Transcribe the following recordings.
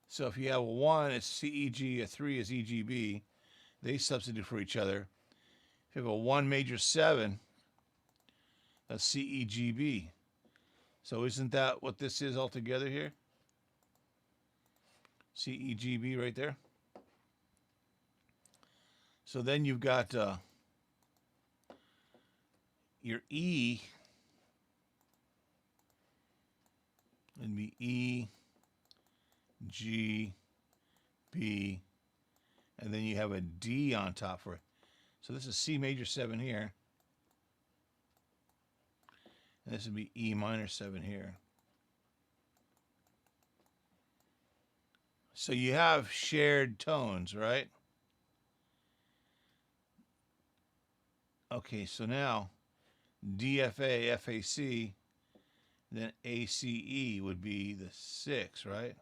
So if you have a 1, it's CEG, a 3 is EGB. They substitute for each other. If you have a 1 major 7, that's CEGB. So isn't that what this is altogether here? CEGB right there. So then you've got your E, and be E, G, B, and then you have a D on top for it. So this is C major 7 here, and this would be E minor 7 here. So you have shared tones, right? Okay, so now DFA, FAC, then ACE would be the 6, right?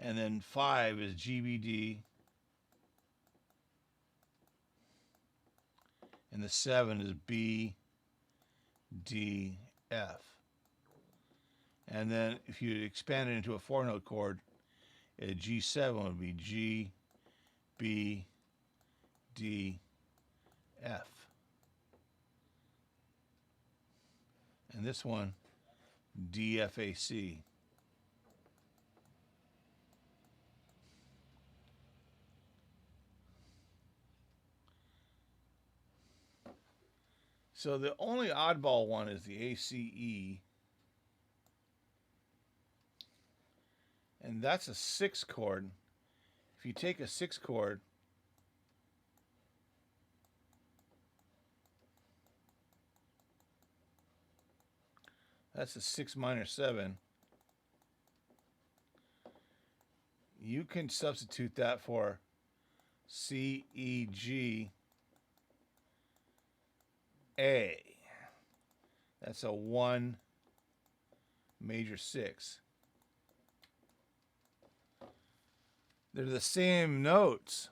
And then 5 is GBD, and the 7 is B, D, F. And then if you expand it into a 4-note chord, a G7 would be G, B, D, F. And this one, DFAC. So the only oddball one is the ACE. And that's a 6 chord. If you take a 6 chord, that's a 6 minor 7. You can substitute that for C, E, G, A. That's a 1 major 6. They're the same notes.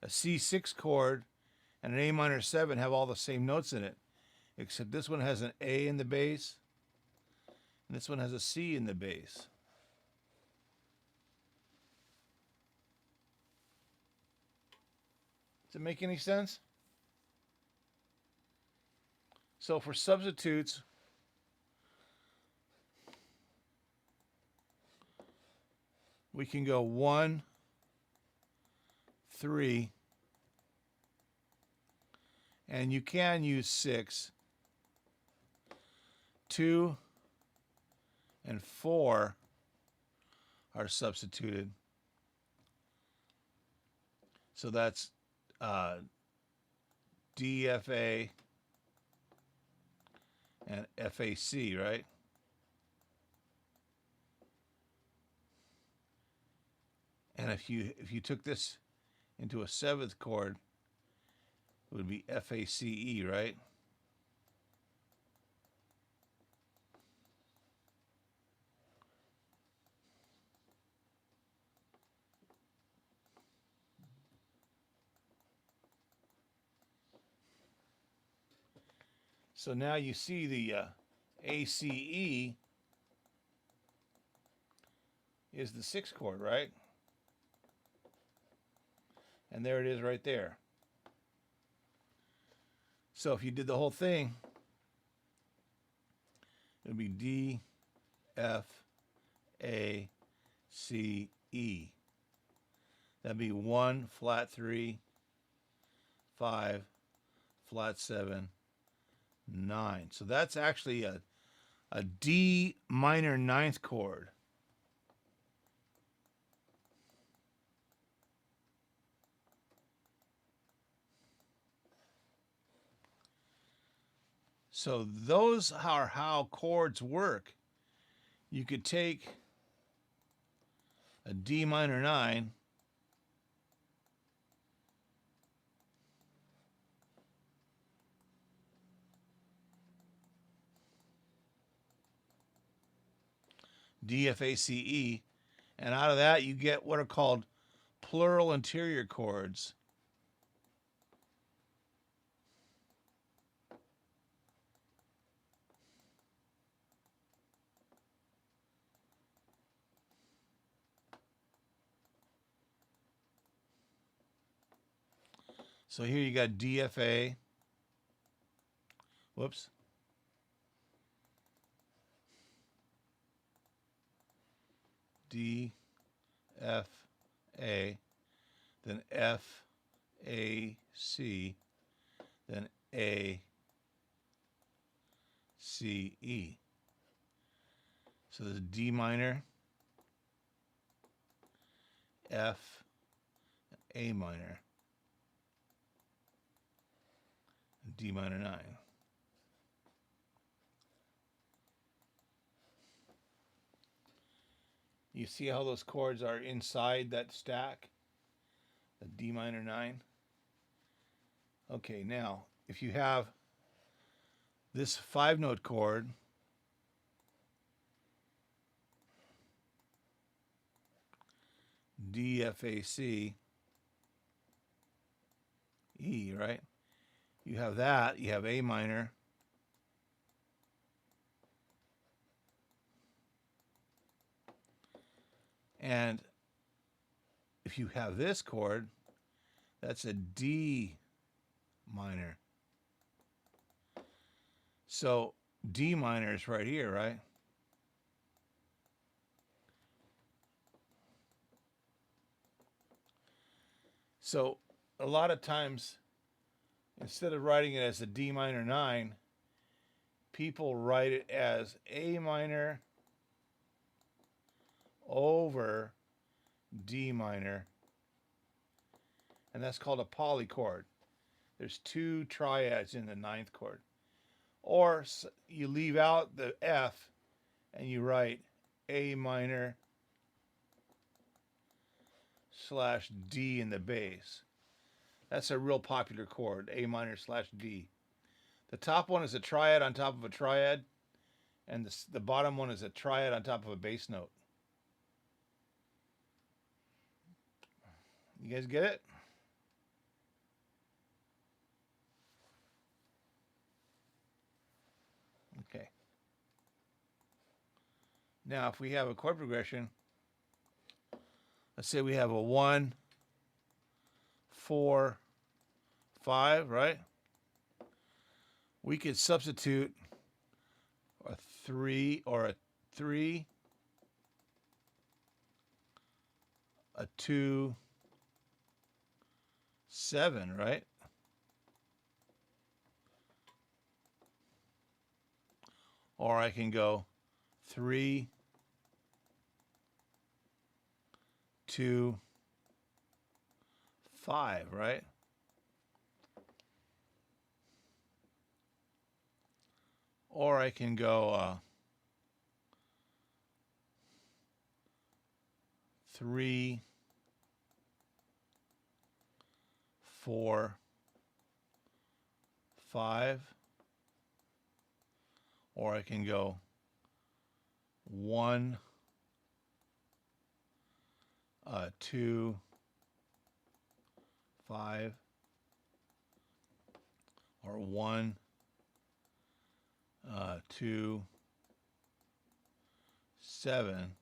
A C6 chord and an A minor 7 have all the same notes in it, except this one has an A in the bass, and this one has a C in the bass. Does it make any sense? So for substitutes, we can go 1, 3, and you can use 6. 2 and 4 are substituted. So that's DFA and FAC, right? And if you took this into a 7th chord, it would be FACE, right? So now you see the ACE is the 6th chord, right? And there it is right there. So if you did the whole thing, it would be D, F, A, C, E. That'd be 1, flat 3, 5, flat 7, 9. So that's actually a D minor 9th chord. So those are how chords work. You could take a D minor 9, D, F, A, C, E, and out of that you get what are called plural interior chords. So here you got DFA. Whoops. D, F, A, then F, A, C, then A, C, E. So there's D minor, F, A minor, D minor 9. You see how those chords are inside that stack? The D minor 9. Okay, now, if you have this 5-note chord, D, F, A, C, E, right? You have that, you have A minor, and if you have this chord, that's a D minor. So D minor is right here, right? So a lot of times, instead of writing it as a D minor 9, people write it as A minor over D minor, and that's called a polychord. There's 2 triads in the 9th chord. Or you leave out the F and you write A minor slash D in the bass. That's a real popular chord, A minor slash D. The top one is a triad on top of a triad, and the bottom one is a triad on top of a bass note. You guys get it? Okay. Now, if we have a chord progression, let's say we have a 1, 4, 5, right? We could substitute a 3 or a 3, a 2, 7, right? Or I can go 3, 2, 5, right? Or I can go 3, 4, 5. Or I can go 1, 2, 5. Or 1, 2, 7.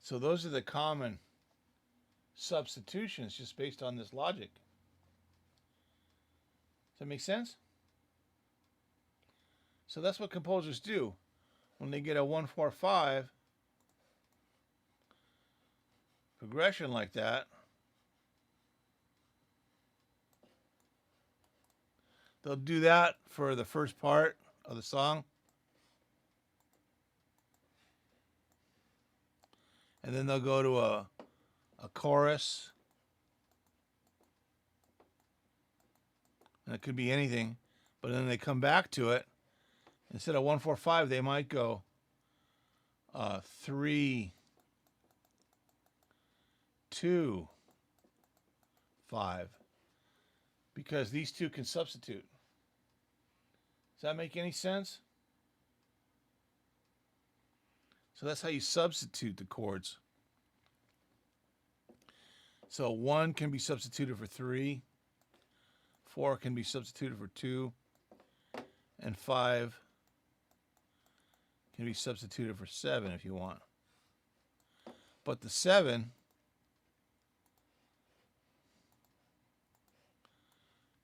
So those are the common substitutions just based on this logic. Does that make sense? So that's what composers do when they get a 1-4-5 progression like that. They'll do that for the first part of the song. And then they'll go to a chorus. And it could be anything. But then they come back to it. Instead of 1-4-5, they might go 3, 2, 5. Because these two can substitute. Does that make any sense? So that's how you substitute the chords. So 1 can be substituted for 3, 4 can be substituted for 2, and 5 can be substituted for 7 if you want. But the 7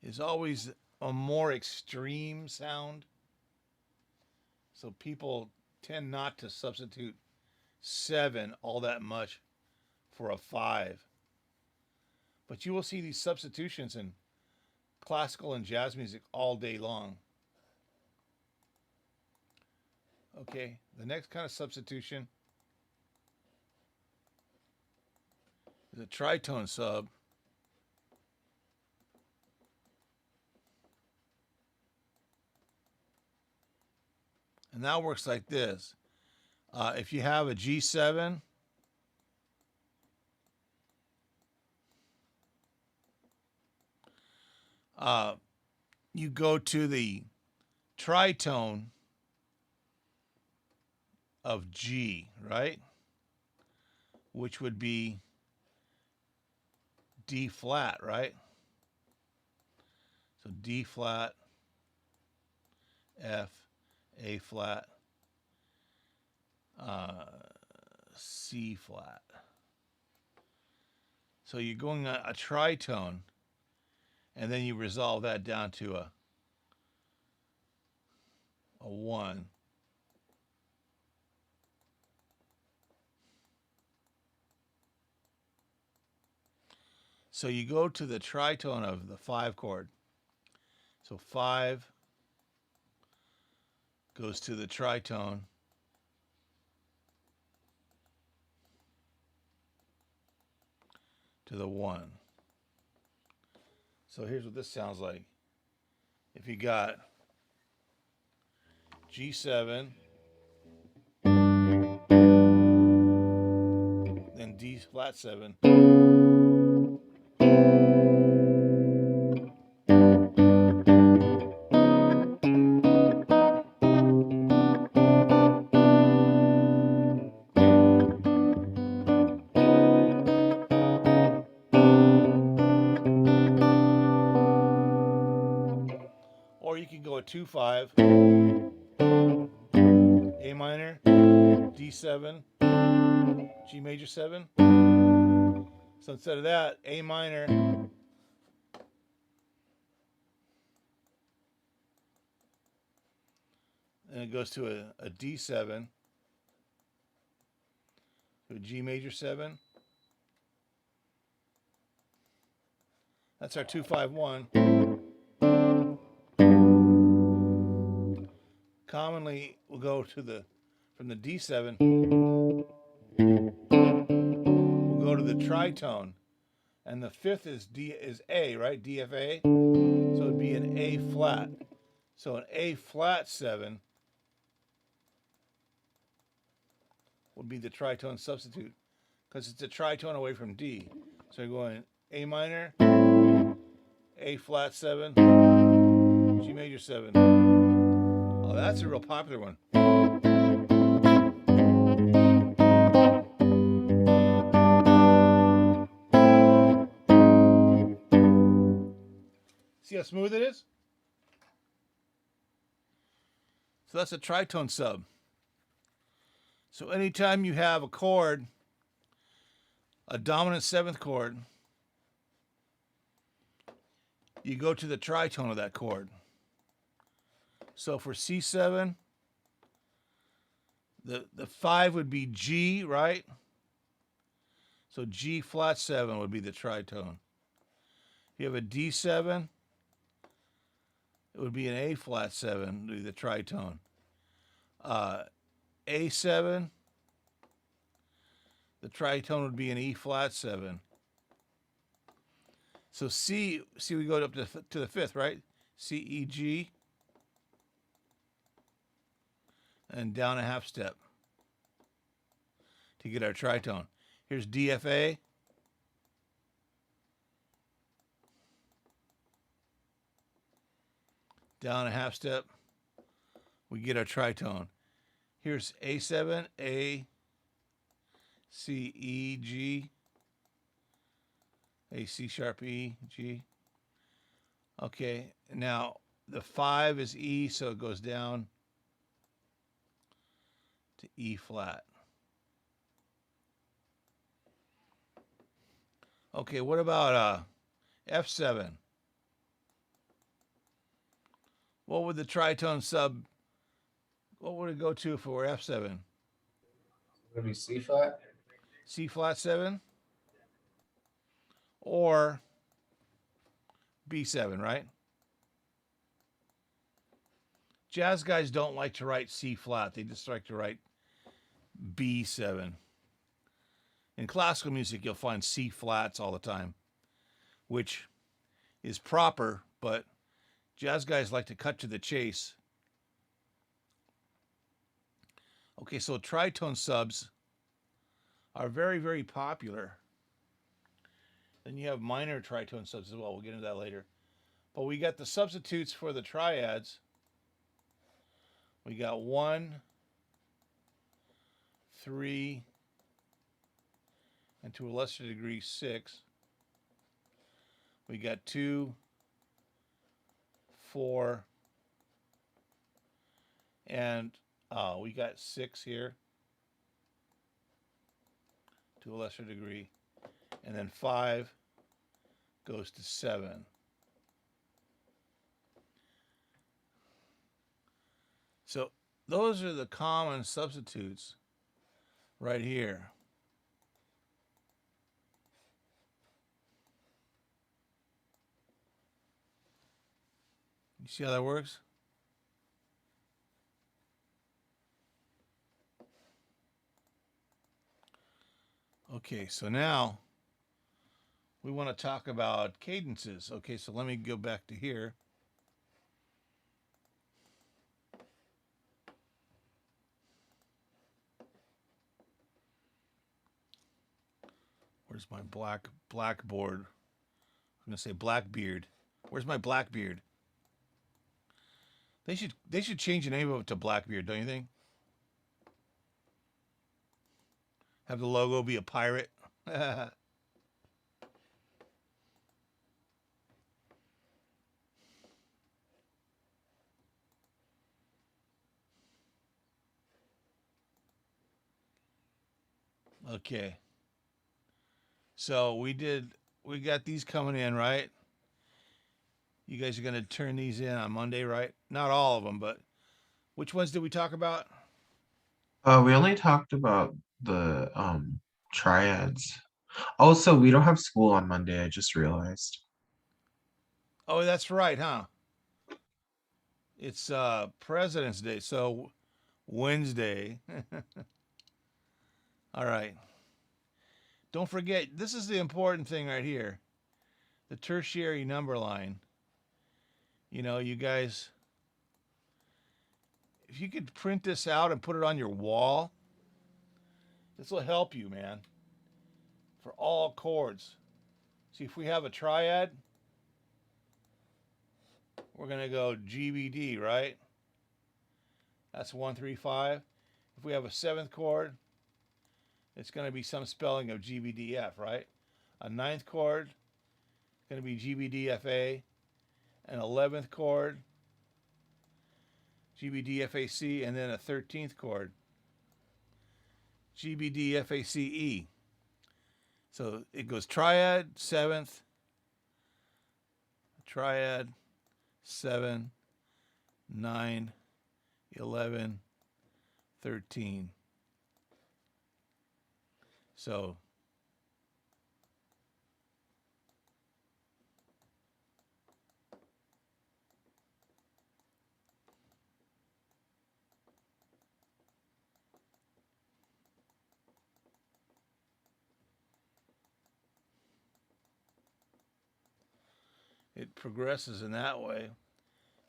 is always a more extreme sound. So people tend not to substitute 7 all that much for a 5. But you will see these substitutions in classical and jazz music all day long. Okay, the next kind of substitution is a tritone sub. And that works like this. If you have a G7, you go to the tritone of G, right? Which would be D flat, right? So D flat, F, A flat, C flat. So you're going a tritone, and then you resolve that down to a 1. So you go to the tritone of the 5 chord. So 5 goes to the tritone to the 1. So here's what this sounds like. If you got G7, then D flat 7, or you can go a 2-5, A minor, D7, G major 7. So instead of that, A minor, and it goes to a D7, to a G major 7. That's our 2-5-1. Commonly, we'll go to from the D7, we'll go to the tritone, and the 5th is A, right? DFA. So it'd be an A flat. So an A flat 7 would be the tritone substitute, because it's a tritone away from D. So you're going A minor, A flat 7, G major 7. Oh, that's a real popular one. See how smooth it is? So that's a tritone sub. So anytime you have a chord, a dominant 7th chord, you go to the tritone of that chord. So for C7, the 5 would be G, right? So G flat 7 would be the tritone. If you have a D7, it would be an A flat 7, would be the tritone. A7, the tritone would be an E flat 7. So C, we go up to the 5th, right? C, E, G, and down a half step to get our tritone. Here's DFA. Down a half step, we get our tritone. Here's A7, A, C, E, G, A, C sharp, E, G. Okay, now the 5 is E, so it goes down to E flat. Okay, what about F7? what would the tritone sub, what would it go to if it were F7? Would it be C flat? C flat 7 or B7, right? Jazz guys don't like to write C flat. They just like to write B7. In classical music, you'll find C flats all the time, which is proper, but jazz guys like to cut to the chase. Okay, so tritone subs are very, very popular. Then you have minor tritone subs as well. We'll get into that later. But we got the substitutes for the triads. We got 1, 3, and to a lesser degree 6. We got 2, 4, and we got 6 here to a lesser degree. And then 5 goes to 7. So those are the common substitutes right here. You see how that works? Okay, so now we want to talk about cadences. Okay, so let me go back to here. Where's my blackboard? I'm gonna say Blackbeard. Where's my Blackbeard? They should change the name of it to Blackbeard, don't you think? Have the logo be a pirate. Okay. So we got these coming in, right? You guys are going to turn these in on Monday, right? Not all of them, but which ones did we talk about? We only talked about the triads. Also, we don't have school on Monday, I just realized. Oh, that's right, huh? It's President's Day, so Wednesday. All right. Don't forget, this is the important thing right here. The tertiary number line. You know, you guys, if you could print this out and put it on your wall, this will help you, man, for all chords. See, if we have a triad, we're going to go GBD, right? That's 1, 3, 5. If we have a 7th chord, it's going to be some spelling of GBDF, right? A 9th chord is going to be GBDFA. An 11th chord, GBDFAC, and then a 13th chord, GBDFACE. So it goes triad, 7th, triad, 7, 9, 11, 13. So it progresses in that way.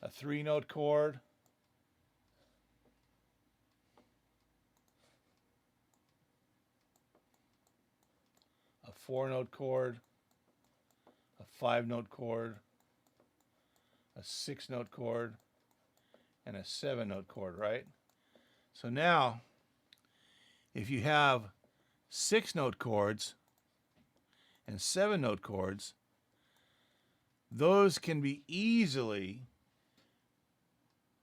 A 3-note chord, a 4-note chord, a 5-note chord, a 6-note chord, and a 7-note chord, right? So now, if you have 6-note chords and 7-note chords, those can be easily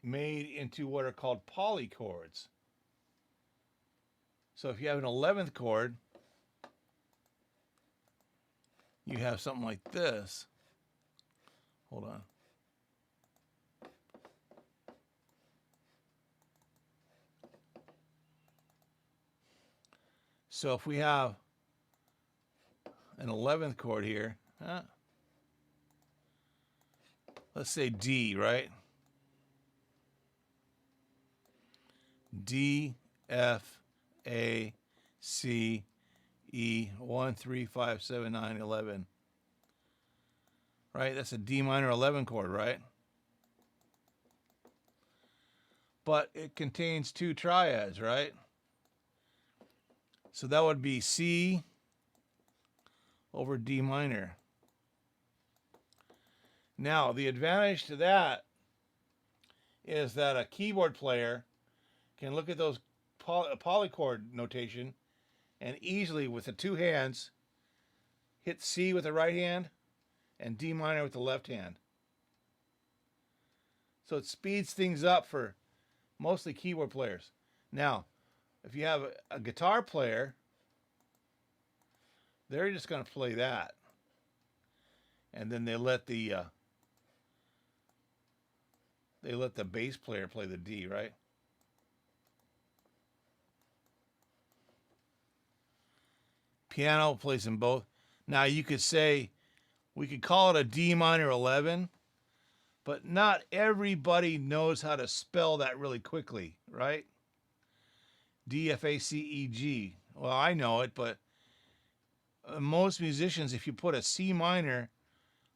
made into what are called polychords. So if you have an 11th chord, you have something like this. Hold on. So if we have an 11th chord here, let's say D, right? D, F, A, C, E, 1, 3, 5, 7, 9, 11. Right? That's a D minor 11 chord, right? But it contains two triads, right? So that would be C over D minor. Now, the advantage to that is that a keyboard player can look at those polychord notation and easily, with the two hands, hit C with the right hand and D minor with the left hand. So it speeds things up for mostly keyboard players. Now, if you have a guitar player, they're just going to play that. And then they let the bass player play the D, right? Piano plays them both. Now you could say, we could call it a D minor 11, but not everybody knows how to spell that really quickly, right? D, F, A, C, E, G. Well, I know it, but most musicians, if you put a C minor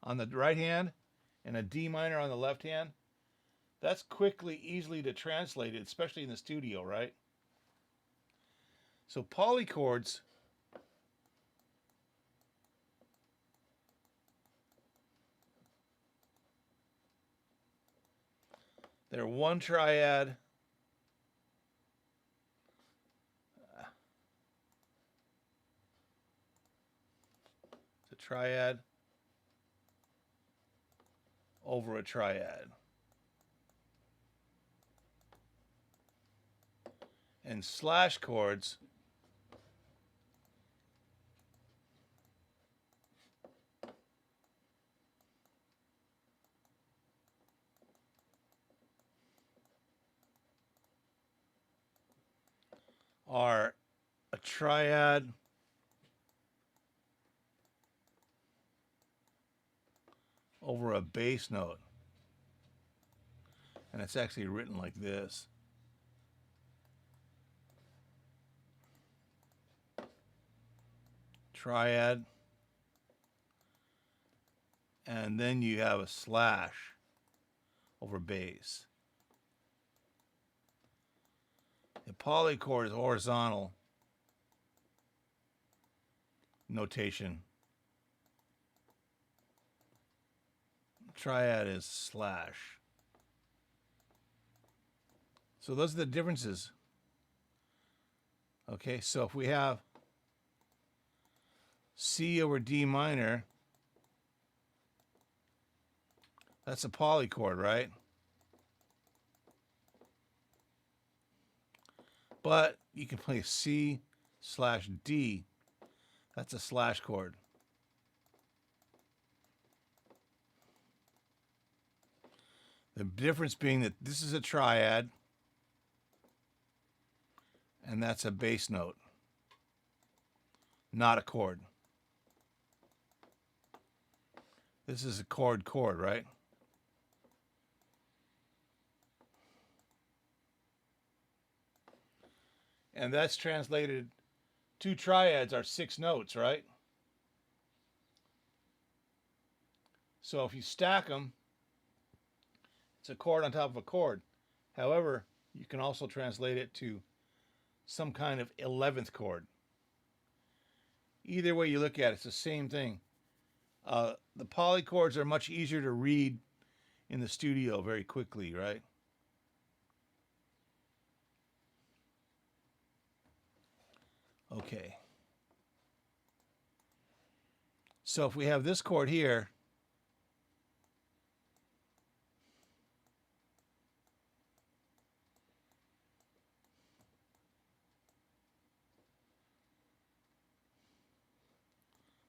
on the right hand and a D minor on the left hand, that's easily to translate it, especially in the studio, right? So polychords they're one triad it's a triad over a triad. And slash chords are a triad over a bass note. And it's actually written like this. Triad. And then you have a slash over bass. The polychord is horizontal notation. Triad is slash. So those are the differences. Okay, so if we have C over D minor, that's a polychord, right? But you can play C slash D. That's a slash chord. The difference being that this is a triad and that's a bass note, not a chord. This is a chord, right? And that's translated, two triads are 6 notes, right? So if you stack them, it's a chord on top of a chord. However, you can also translate it to some kind of 11th chord. Either way you look at it, it's the same thing. The polychords are much easier to read in the studio very quickly, right? Okay. So if we have this chord here,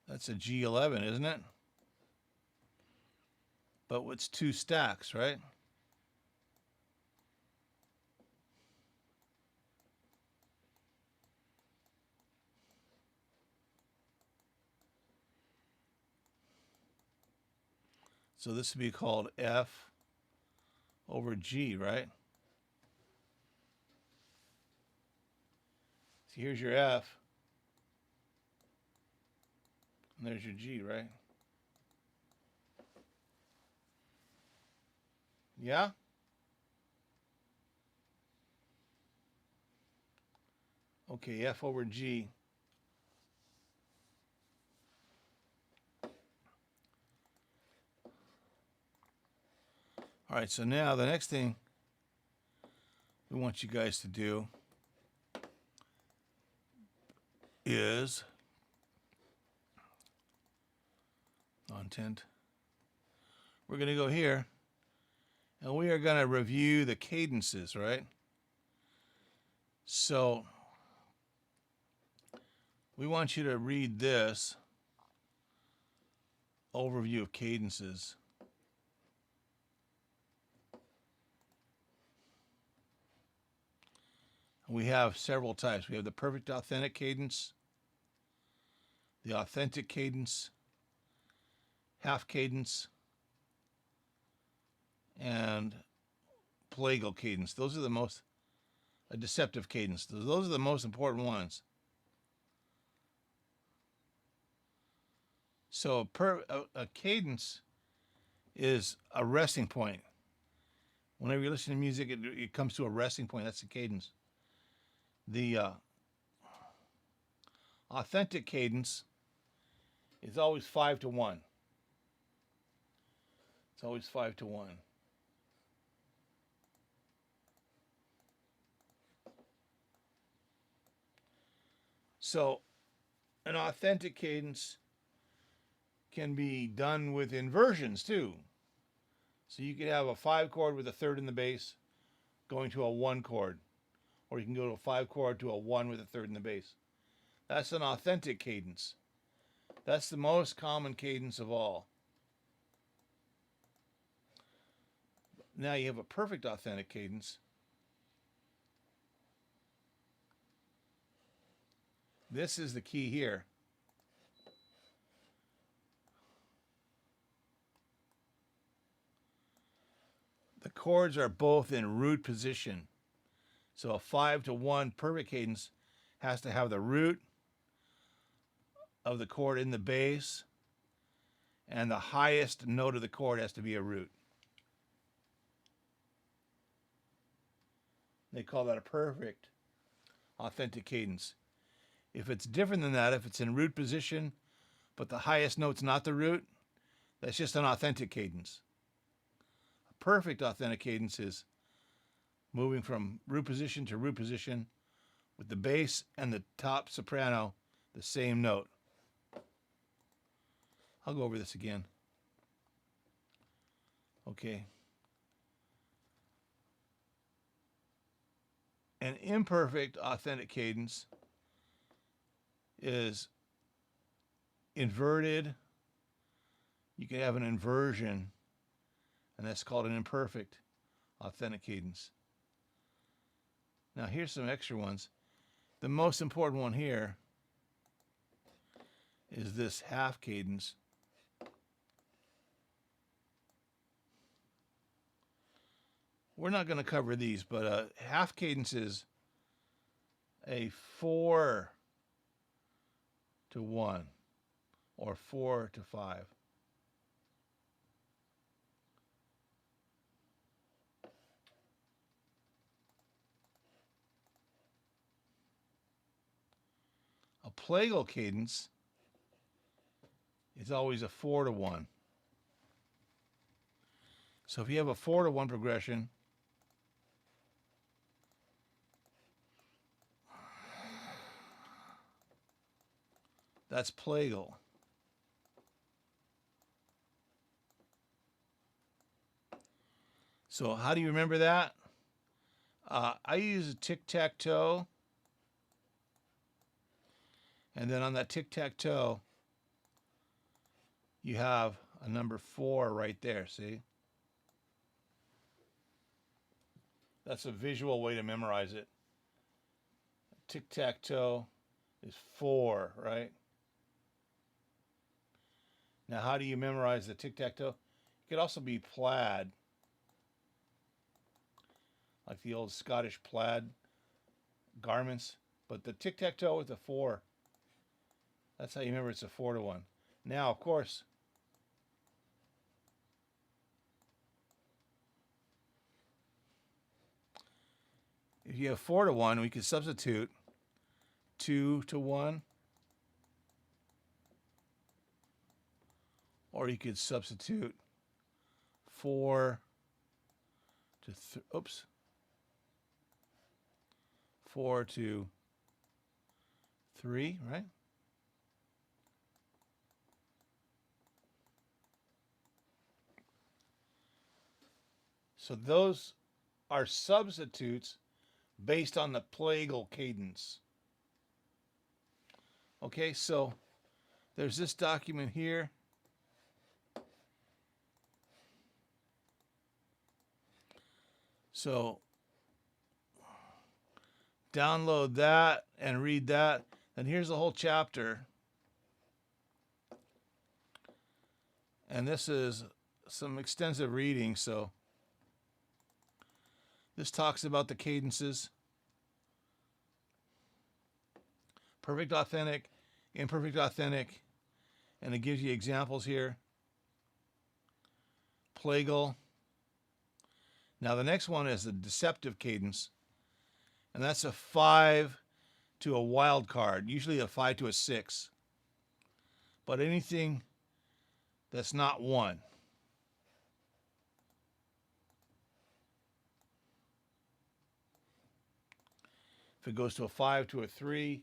that's a G11, isn't it? But it's 2 stacks, right? So this would be called F over G, right? So here's your F, and there's your G, right? Yeah? Okay, F over G. All right, so now the next thing we want you guys to do is content. We're going to go here, and we are going to review the cadences, right? So we want you to read this overview of cadences. We have several types. We have the perfect authentic cadence, the authentic cadence, half cadence, and plagal cadence. Those are the most a deceptive cadence. Those are the most important ones. So a cadence is a resting point. Whenever you listen to music, it comes to a resting point. That's a cadence. The authentic cadence is always 5-1. It's always 5-1. So an authentic cadence can be done with inversions too. So you could have a 5 chord with a third in the bass going to a 1 chord. Or you can go to a 5 chord to a 1 with a third in the bass. That's an authentic cadence. That's the most common cadence of all. Now you have a perfect authentic cadence. This is the key here. The chords are both in root position. So a 5-1 perfect cadence has to have the root of the chord in the bass, and the highest note of the chord has to be a root. They call that a perfect authentic cadence. If it's different than that, if it's in root position, but the highest note's not the root, that's just an authentic cadence. A perfect authentic cadence is moving from root position to root position with the bass and the top soprano the same note. I'll go over this again. Okay. An imperfect authentic cadence is inverted. You can have an inversion, and that's called an imperfect authentic cadence. Now here's some extra ones. The most important one here is this half cadence. We're not going to cover these, but a half cadence is a 4-1 or 4-5. A plagal cadence is always a 4-1. So if you have a 4-1 progression, that's plagal. So how do you remember that? I use a tic-tac-toe. And then on that tic-tac-toe, you have a number 4 right there, see? That's a visual way to memorize it. Tic-tac-toe is 4, right? Now, how do you memorize the tic-tac-toe? It could also be plaid, like the old Scottish plaid garments. But the tic-tac-toe with the 4, that's how you remember it's a 4-to-1. Now, of course, if you have 4-to-1, we could substitute 2-to-1, or you could substitute 4 to 3, right? So those are substitutes based on the plagal cadence. Okay, so there's this document here. So download that and read that. And here's the whole chapter. And this is some extensive reading, so this talks about the cadences. Perfect authentic, imperfect authentic, and it gives you examples here. Plagal. Now the next one is the deceptive cadence, and that's a 5 to a wild card, usually a 5 to a 6. But anything that's not 1. If it goes to a 5 to a 3,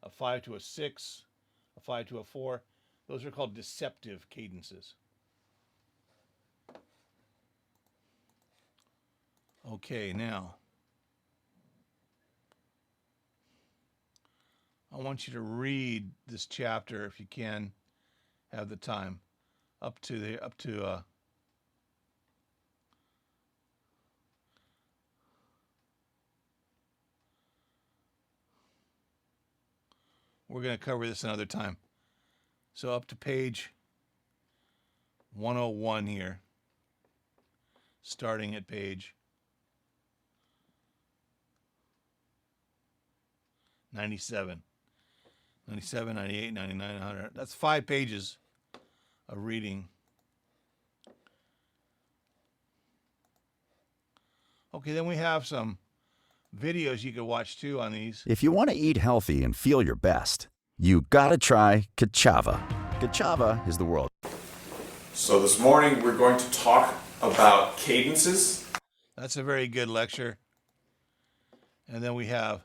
a 5 to a 6, a 5 to a 4, those are called deceptive cadences. Okay, now I want you to read this chapter if you can have the time up to we're going to cover this another time. So up to page 101 here, starting at page 97. 97, 98, 99, 100. That's 5 pages of reading. Okay, then we have some videos you can watch too on these. If you want to eat healthy and feel your best, you gotta try Kachava. Kachava is the world. So this morning we're going to talk about cadences. That's a very good lecture. And then we have,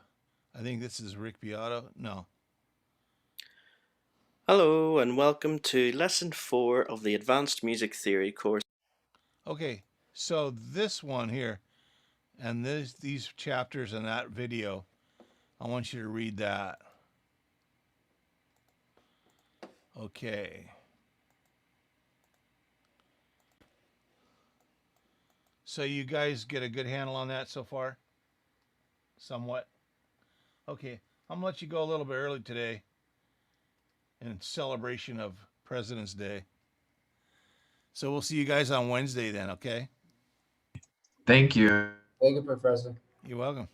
I think this is Rick Beato. No. Hello and welcome to Lesson 4 of the Advanced Music Theory course. Okay, so this one here, and these chapters in that video, I want you to read that. Okay. So you guys get a good handle on that so far? Somewhat? Okay, I'm gonna let you go a little bit early today in celebration of President's Day. So we'll see you guys on Wednesday then, okay? Thank you. Thank you, Professor. You're welcome.